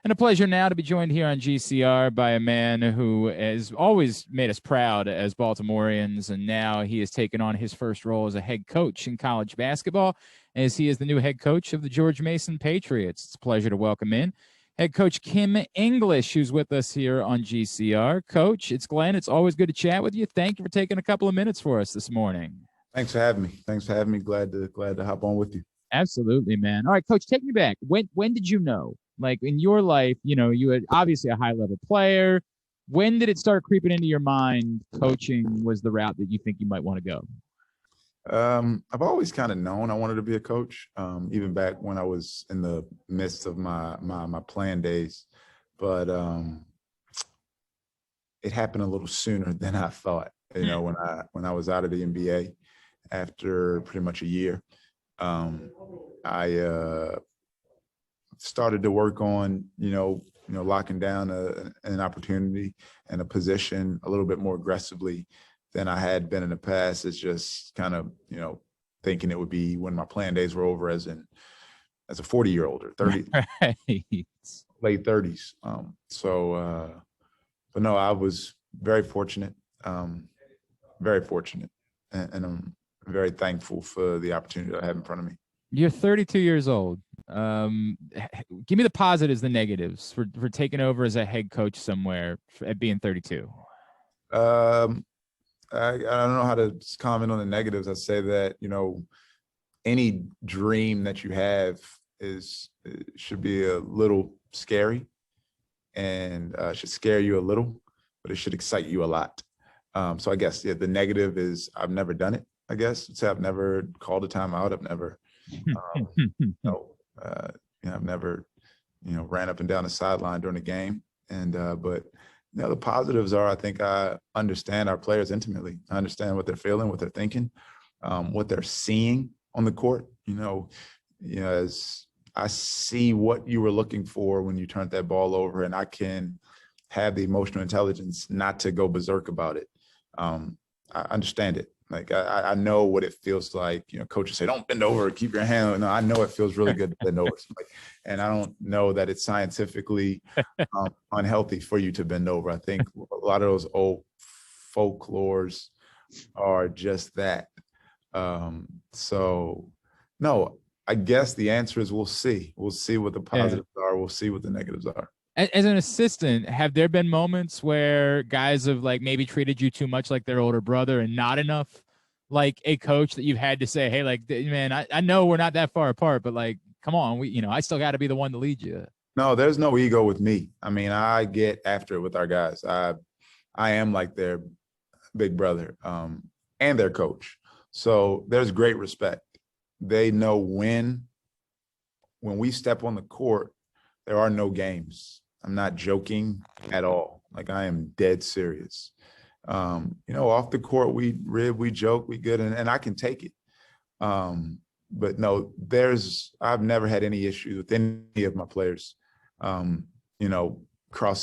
And a pleasure now to be joined here on GCR by a man who has always made us proud as Baltimoreans, and now he has taken on his first role as a head coach in college basketball, as he is the new head coach of the George Mason Patriots. It's a pleasure to welcome in head coach Kim English, who's with us here on GCR. Coach, it's Glenn. It's always good to chat with you. Thank you for taking a couple of minutes for us this morning. Thanks for having me. Glad to hop on with you. Absolutely, man. All right, coach, take me back. When did you know? Like in your life, you had obviously a high level player. When did it start creeping into your mind coaching was the route that you think you might want to go? I've always kind of known I wanted to be a coach, even back when I was in the midst of my playing days. But it happened a little sooner than I thought. When I was out of the NBA after pretty much a year, I started to work on, locking down an opportunity and a position a little bit more aggressively than I had been in the past. It's just kind of, thinking it would be when my playing days were over as a 40-year-old or 30, right. late 30s. But no, I was very fortunate, and I'm very thankful for the opportunity that I have in front of me. You're 32 years old. Give me the positives, the negatives for taking over as a head coach somewhere at being 32. I don't know how to comment on the negatives. I say that, any dream that you have should be a little scary and should scare you a little, but it should excite you a lot. So I guess, the negative is I've never done it, I guess. I've never called a timeout. I've never, I've never, ran up and down the sideline during a game. And, but the positives are, I think I understand our players intimately. I understand what they're feeling, what they're thinking, what they're seeing on the court. As I see what you were looking for when you turned that ball over, and I can have the emotional intelligence not to go berserk about it. I understand it. Like I know what it feels like. Coaches say, don't bend over, keep your hand. No, I know it feels really good to bend over. And I don't know that it's scientifically unhealthy for you to bend over. I think a lot of those old folklores are just that. So no, I guess the answer is we'll see. We'll see what the positives are. We'll see what the negatives are. As an assistant, have there been moments where guys have maybe treated you too much like their older brother and not enough like a coach that you've had to say, hey, man, I know we're not that far apart, but come on, I still got to be the one to lead you. No, there's no ego with me. I mean, I get after it with our guys. I am like their big brother and their coach. So there's great respect. They know when we step on the court, there are no games. I'm not joking at all. I am dead serious. Off the court, we rib, we joke, we good, and I can take it. But no, I've never had any issues with any of my players, crossing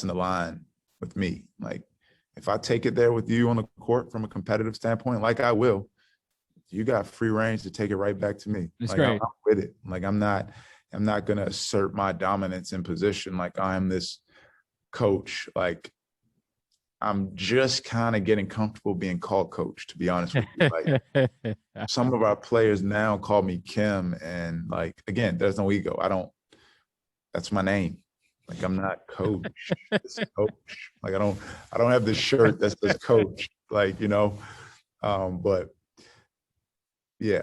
the line with me. If I take it there with you on the court from a competitive standpoint, I will, you got free range to take it right back to me. That's great. I'm with it. I'm not going to assert my dominance in position like I'm this coach. I'm just kind of getting comfortable being called coach, to be honest with you. Some of our players now call me Kim, and again, there's no ego. That's my name. I'm not coach. It's coach. I don't have this shirt that says coach. But yeah.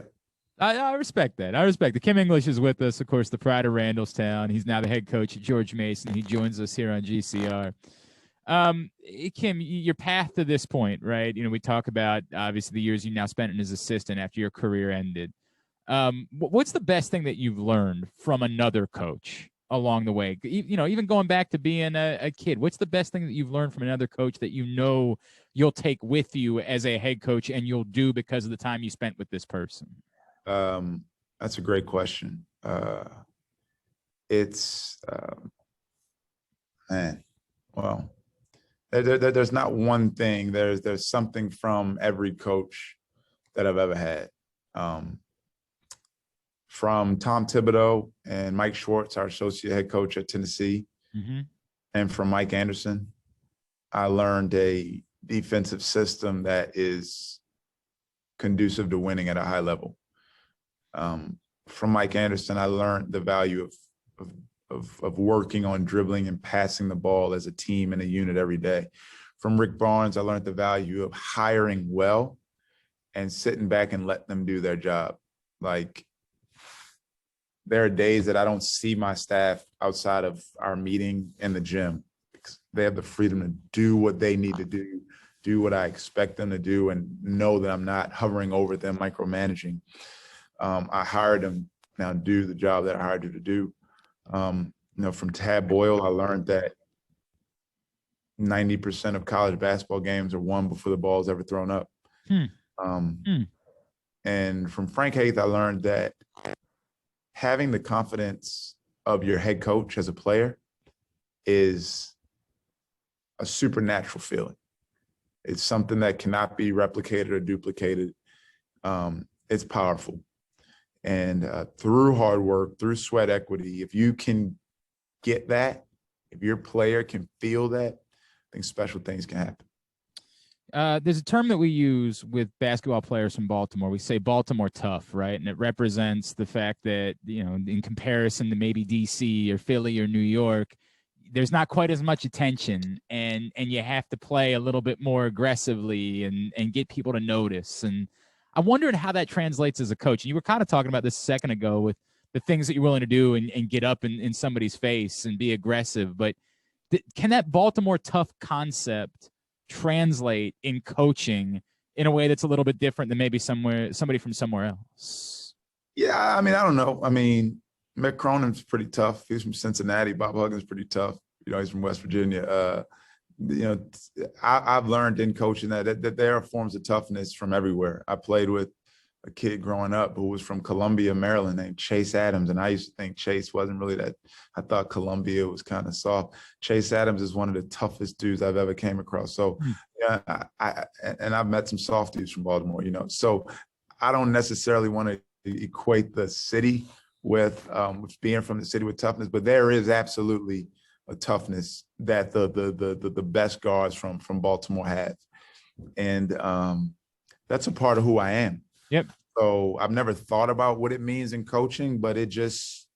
I respect that. I respect it. Kim English is with us, of course, the pride of Randallstown. He's now the head coach at George Mason. He joins us here on GCR. Kim, your path to this point, right? We talk about, obviously, the years you now spent in as assistant after your career ended. What's the best thing that you've learned from another coach along the way? Even going back to being a kid, what's the best thing that you've learned from another coach that you'll take with you as a head coach and you'll do because of the time you spent with this person? That's a great question. It's there's not one thing. There's something from every coach that I've ever had. From Tom Thibodeau and Mike Schwartz, our associate head coach at Tennessee, Mm-hmm. And from Mike Anderson, I learned a defensive system that is conducive to winning at a high level. From Mike Anderson, I learned the value of working on dribbling and passing the ball as a team and a unit every day. From Rick Barnes, I learned the value of hiring well and sitting back and letting them do their job. Like, there are days that I don't see my staff outside of our meeting in the gym because they have the freedom to do what they need to do what I expect them to do, and know that I'm not hovering over them, micromanaging. I hired them now to do the job that I hired you to do. From Tad Boyle, I learned that 90% of college basketball games are won before the ball is ever thrown up. And from Frank Haith, I learned that having the confidence of your head coach as a player is a supernatural feeling. It's something that cannot be replicated or duplicated. It's powerful. And through hard work, through sweat equity, if you can get that, if your player can feel that, I think special things can happen. There's a term that we use with basketball players from Baltimore. We say Baltimore tough, right? And it represents the fact that, in comparison to maybe DC or Philly or New York, there's not quite as much attention, and you have to play a little bit more aggressively and get people to notice. And I'm wondering how that translates as a coach. And you were kind of talking about this a second ago with the things that you're willing to do and get up in somebody's face and be aggressive. But can that Baltimore tough concept translate in coaching in a way that's a little bit different than maybe somebody from somewhere else? Yeah, I don't know. Mick Cronin's pretty tough. He's from Cincinnati. Bob Huggins pretty tough. He's from West Virginia. I've learned in coaching that there are forms of toughness from everywhere. I played with a kid growing up who was from Columbia, Maryland, named Chase Adams, and I used to think Chase wasn't really that. I thought Columbia was kind of soft. Chase Adams is one of the toughest dudes I've ever came across. So, yeah, I've met some soft dudes from Baltimore. So I don't necessarily want to equate the city with being from the city with toughness, but there is absolutely a toughness that the best guards from Baltimore have, and that's a part of who I am. Yep. So I've never thought about what it means in coaching, but it just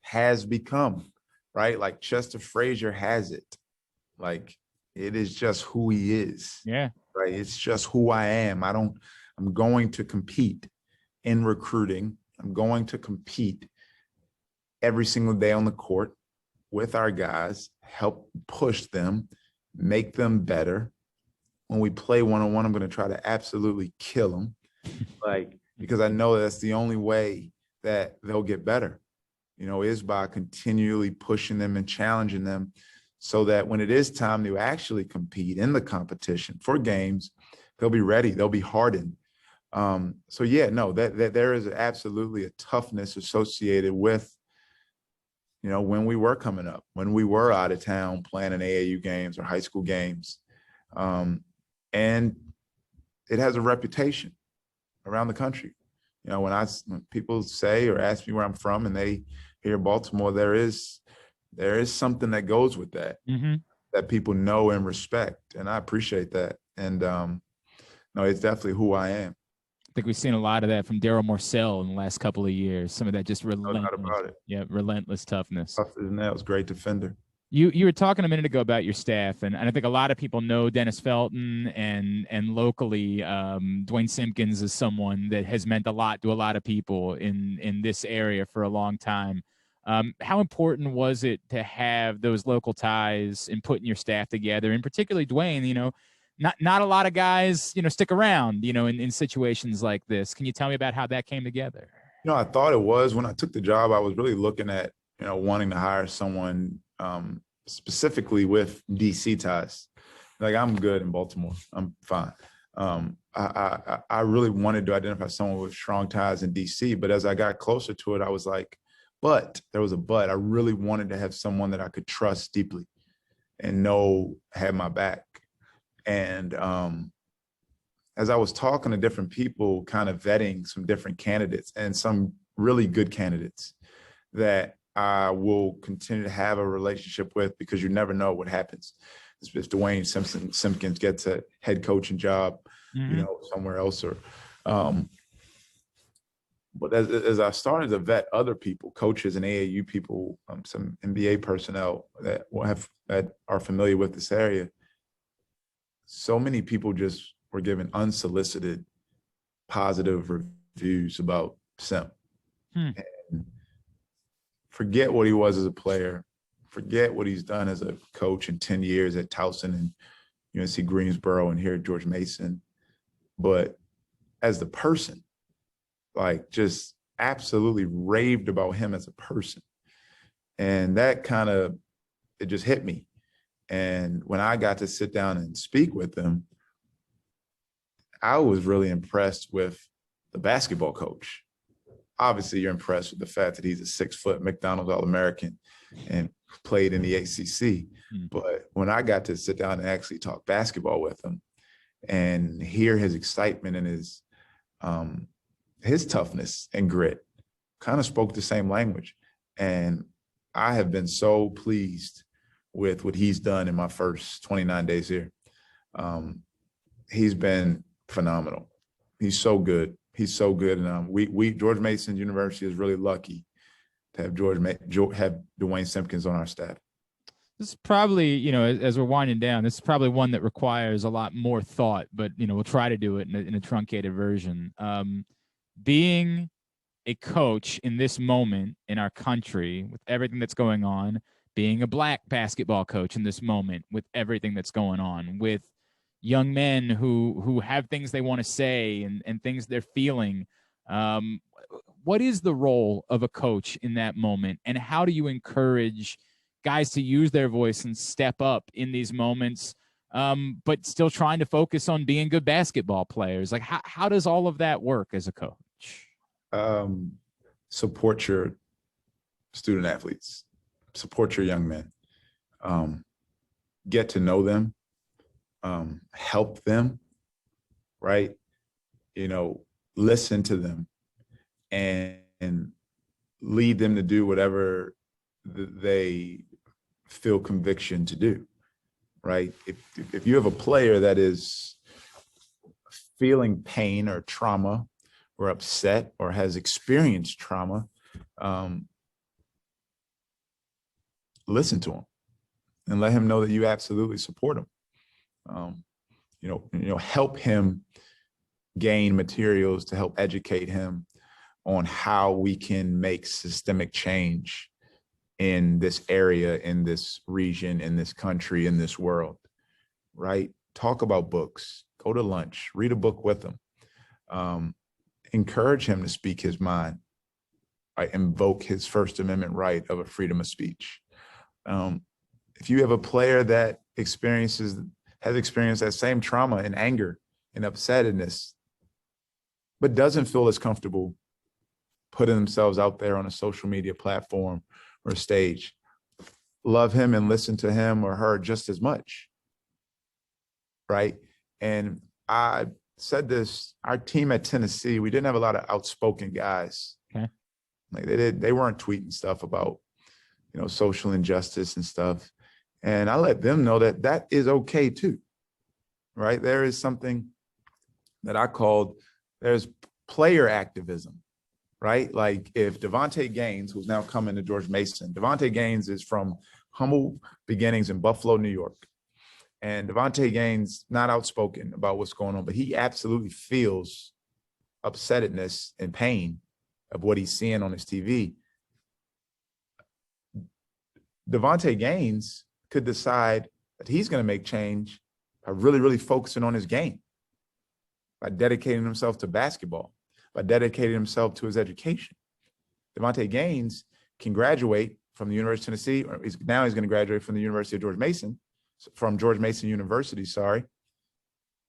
has become, right? Like Chester Frazier has it. Like, it is just who he is. Yeah. Right. It's just who I am. I'm going to compete in recruiting. I'm going to compete every single day on the court with our guys, help push them, make them better. When we play one-on-one, I'm going to try to absolutely kill them. Because I know that's the only way that they'll get better, is by continually pushing them and challenging them, so that when it is time to actually compete in the competition for games, they'll be ready, they'll be hardened. So yeah, no, that there is absolutely a toughness associated with, when we were coming up, when we were out of town playing in AAU games or high school games. And it has a reputation around the country. When people say or ask me where I'm from and they hear Baltimore, there is something that goes with that, that people know and respect. And I appreciate that. And no, it's definitely who I am. I think we've seen a lot of that from Daryl Morcell in the last couple of years. Some of that just relentless toughness. Tough as nails, great defender. You were talking a minute ago about your staff, and I think a lot of people know Dennis Felton, and locally, Dwayne Simpkins is someone that has meant a lot to a lot of people in this area for a long time. How important was it to have those local ties in putting your staff together, and particularly Dwayne? Not a lot of guys, stick around, in situations like this. Can you tell me about how that came together? I thought it was when I took the job. I was really looking at wanting to hire someone specifically with DC ties. Like, I'm good in Baltimore. I'm fine. I really wanted to identify someone with strong ties in DC, but as I got closer to it, I was like, but there was a but. I really wanted to have someone that I could trust deeply and know had my back. And as I was talking to different people, kind of vetting some different candidates and some really good candidates that I will continue to have a relationship with, because you never know what happens. If Dwayne Simpkins gets a head coaching job, somewhere else, or but as I started to vet other people, coaches and AAU people, some NBA personnel that are familiar with this area, so many people just were given unsolicited positive reviews about Simp. And forget what he was as a player, forget what he's done as a coach in 10 years at Towson and UNC Greensboro and here at George Mason. But as the person, like, just absolutely raved about him as a person. And that it just hit me. And when I got to sit down and speak with him, I was really impressed with the basketball coach. Obviously, you're impressed with the fact that he's a 6-foot McDonald's All-American and played in the ACC. But when I got to sit down and actually talk basketball with him and hear his excitement and his toughness and grit, kind of spoke the same language. And I have been so pleased with what he's done in my first 29 days here. He's been phenomenal. He's so good. He's so good. And George Mason University is really lucky to have have Dwayne Simpkins on our staff. This is probably, as we're winding down, this is probably one that requires a lot more thought, but, we'll try to do it in a truncated version. Being a coach in this moment in our country with everything that's going on, being a Black basketball coach in this moment with everything that's going on, with young men who have things they want to say and things they're feeling. What is the role of a coach in that moment, and how do you encourage guys to use their voice and step up in these moments, but still trying to focus on being good basketball players? Like, how does all of that work as a coach? Support your student athletes, support your young men, get to know them, help them, right? Listen to them and lead them to do whatever they feel conviction to do, right? If you have a player that is feeling pain or trauma or upset or has experienced trauma, listen to him and let him know that you absolutely support him. Help him gain materials to help educate him on how we can make systemic change in this area, in this region, in this country, in this world, right? Talk about books, go to lunch, read a book with him. Encourage him to speak his mind, right? Invoke his First Amendment right of a freedom of speech. If you have a player that has experienced that same trauma and anger and upsetness, but doesn't feel as comfortable putting themselves out there on a social media platform or stage, love him and listen to him or her just as much, right? And I said this, our team at Tennessee, we didn't have a lot of outspoken guys. Okay. Like they weren't tweeting stuff about, social injustice and stuff. And I let them know that is okay too, right? There is something that I called, there's player activism, right? Like if Devontae Gaines, who's now coming to George Mason, Devontae Gaines is from humble beginnings in Buffalo, New York. And Devontae Gaines, not outspoken about what's going on, but he absolutely feels upsetness and pain of what he's seeing on his TV. Devontae Gaines could decide that he's going to make change by really, really focusing on his game, by dedicating himself to basketball, by dedicating himself to his education. Devontae Gaines can graduate from the University of Tennessee, or he's going to graduate from the University of George Mason, from George Mason University,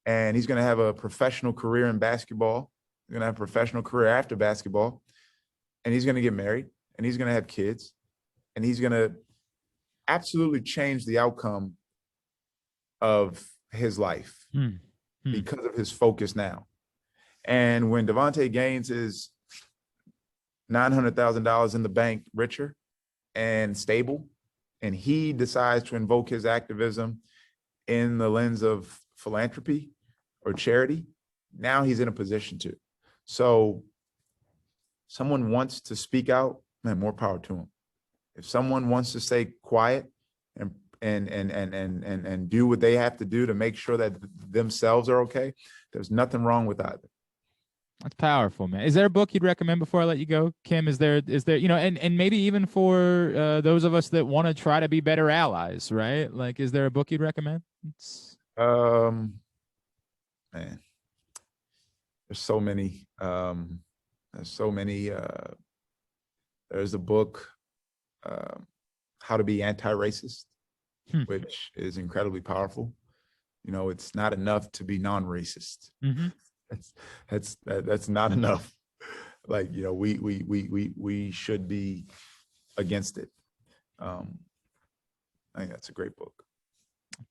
and he's going to have a professional career in basketball. He's going to have a professional career after basketball, and he's going to get married, and he's going to have kids, and he's going to absolutely change the outcome of his life because of his focus now. And when Devontae Gaines is $900,000 in the bank richer, and stable, and he decides to invoke his activism in the lens of philanthropy or charity, now he's in a position to. So someone wants to speak out, man, more power to him. If someone wants to stay quiet and do what they have to do to make sure that themselves are okay, there's nothing wrong with either. That's powerful, man. Is there a book you'd recommend before I let you go, Kim? Is there, and maybe even for those of us that want to try to be better allies, right? Like, is there a book you'd recommend? Man, there's so many. There's a book, How to Be Anti-Racist, which is incredibly powerful. It's not enough to be non-racist. Mm-hmm. That's not enough. Like, we should be against it. I think that's a great book.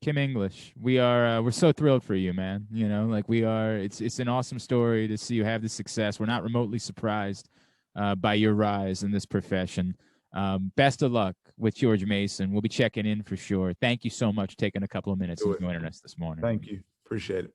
Kim English, we're so thrilled for you, man. It's an awesome story to see you have the success. We're not remotely surprised by your rise in this profession. Best of luck with George Mason. We'll be checking in for sure. Thank you so much for taking a couple of minutes and joining us this morning. Thank you. Appreciate it.